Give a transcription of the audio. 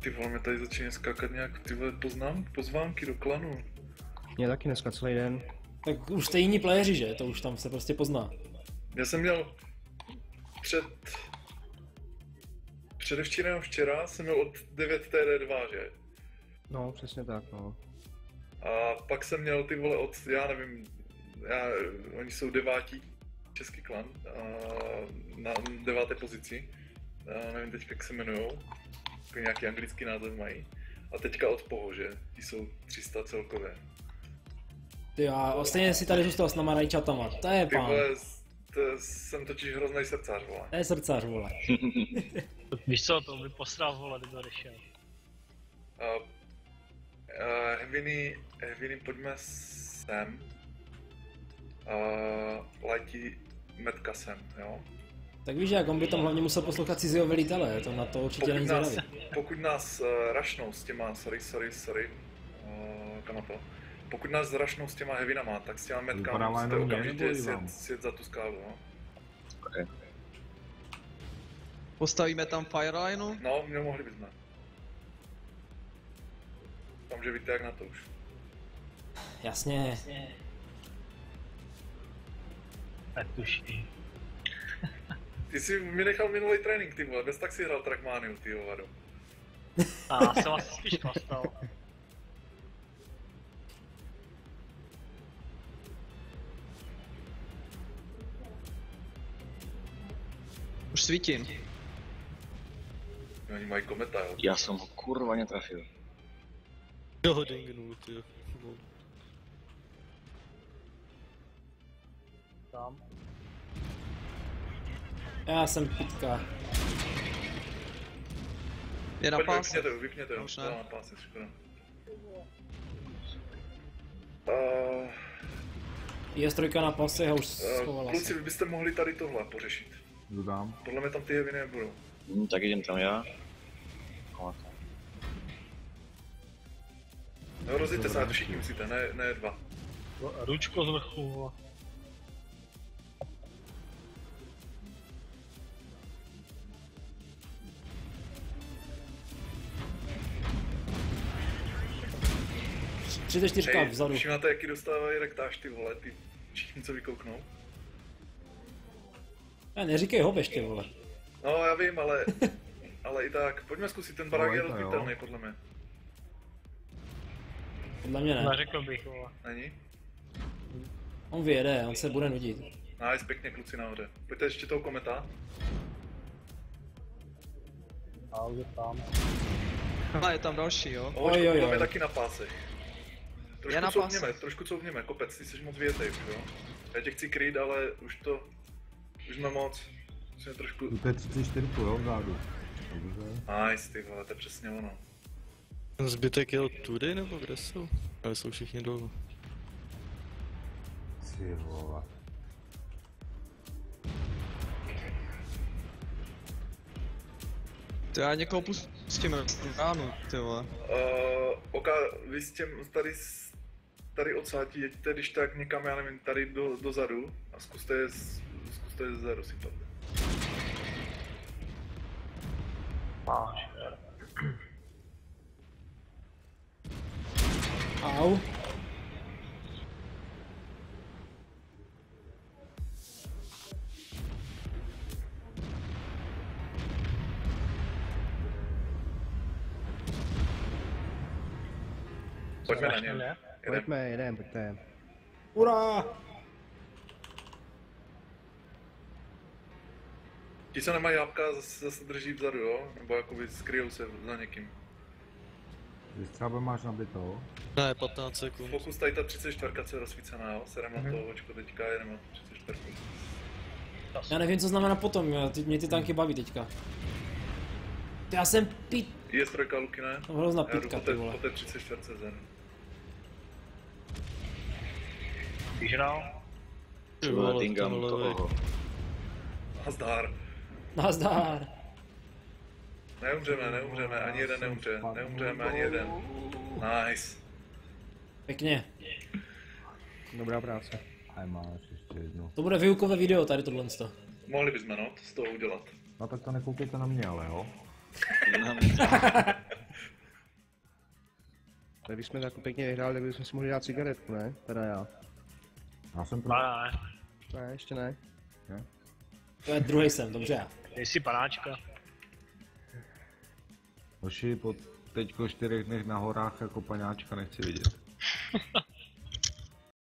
Ty vole, mě tady začíná skákat nějak ty vole pozvánky do klanu. Mě taky dneska celý den. Tak už jste jiní playeři, že? To už tam se prostě pozná. Já jsem měl předevčírem včera jsem měl od 9 TD2, že? No, přesně tak, no. A pak jsem měl ty vole od, já nevím, oni jsou 9. český klan, na 9. pozici. Nevím teď, jak se jmenujou, nějaký anglický název mají. A teďka od Poho, že? Ti jsou 300 celkově. Ty a stejně si tady zůstal s náma rajčatama, to je Ty pán. vole, jsem totiž hrozný srdcář, vole. To je srdcař, vole. Víš co, to by posral, vole, kdyby odešel. Heviny, pojďme sem. Lajti Metka sem, jo? Tak víš jak, on by tam hlavně musel poslouchat cizího velitele, to na to určitě není zvědavý. Pokud nás rašnou s těma, sorry, kam to? Pokud nás rašnou s těma heavinama, tak s těma metkama musíte okamžitě sjet za tu skálu, no? Okay. Postavíme tam firelineu? No, mohli bychom. Tam, že víte jak na to už. Jasně. Tak tuší. Ty jsi mi nechal minulý trénink, ty vole, bez tak si hrál Trackmaniu, ty hovado. A jsem asi spíš chlastal. Už svítím. Oni mají kometa, jo. Já jsem ho kurva netrafil. Jo, ho dingnul, ty. Tam. Já jsem pitka. Je na páse. Vypněte ho, Už ne. na páse, škoda. Je strojka na pase a už schovala Kluci, se. vy byste mohli tady tohle pořešit. Dodám. Podle mě tam ty heavy nebudou. Tak idem tam já. No rozjďte se, všichni musíte, ne dva. Ručko z vrchu, vole. Tři čtyřka vzadu. Všimnáte, jaký dostávají rektáž ty vole, ty všichni co vykouknou? Neříkej ho ještě, vole. No já vím, ale i tak, pojďme zkusit, ten barák je rozbitelný podle mě. Podle mě ne. Neřekl bych, vole. Není? On vyjede, on se bude nudit. Nice, pěkně kluci nahoře. Pojďte ještě toho kometa. A už je tam. A je tam další, jo? Tam je taky na páse. Je na páse. Trošku couvněme, kopec, ty jsi moc větej už, jo? Já tě chci krýt, ale už jsme moc. Musíme trošku... To je 34, jo, vzadu. Nice, ty vole, to je přesně ono. Ten zbytek jel tudy nebo kde jsou? Ale jsou všichni dolů. Ty vole. To já někoho pustím ránu, ty vole. Vy s těm tady odsátí, jeďte když tak někam, já nevím, tady dozadu a zkuste je zezadu sypat. Máš. Au. Pojďme na něm. Pojďte. Ura! Ti, co nemají jápka, zase drží vzadu, jo? Nebo jakoby skryjou se za někým. Vystřábe máš nabitou? Ne, 15 sekund. Fokus tady ta 34 je rozsvícená, jo? Serem na to očko teďka, jedeme na 34. Já nevím, co znamená potom, mě ty tanky baví teďka. Já jsem pit... Je strojka Luky, ne? No, hrozná Já jdu pitka, po ty vole. té 34 zen. Vyžral? Ty vole, Tingam ten levej. toho. Nazdar. Nazdar. Neumřeme, ani jeden neumře. Neumřeme ani jeden. Nice. Pěkně. Dobrá práce. A máš ještě jednu. To bude výukové video tady tohle. Mohli bychom, no, z toho udělat. No tak to nekoukejte na mě, ale jo. Tak když jsme tak pěkně vyhráli, tak bychom si mohli dát cigaretku, ne? Teda já. Já jsem pro... Ne, Ne, ještě ne. To je druhý jsem, dobře. dej si panáčka. Hoši, po teďko 4 dnech na horách jako paňáčka nechci vidět.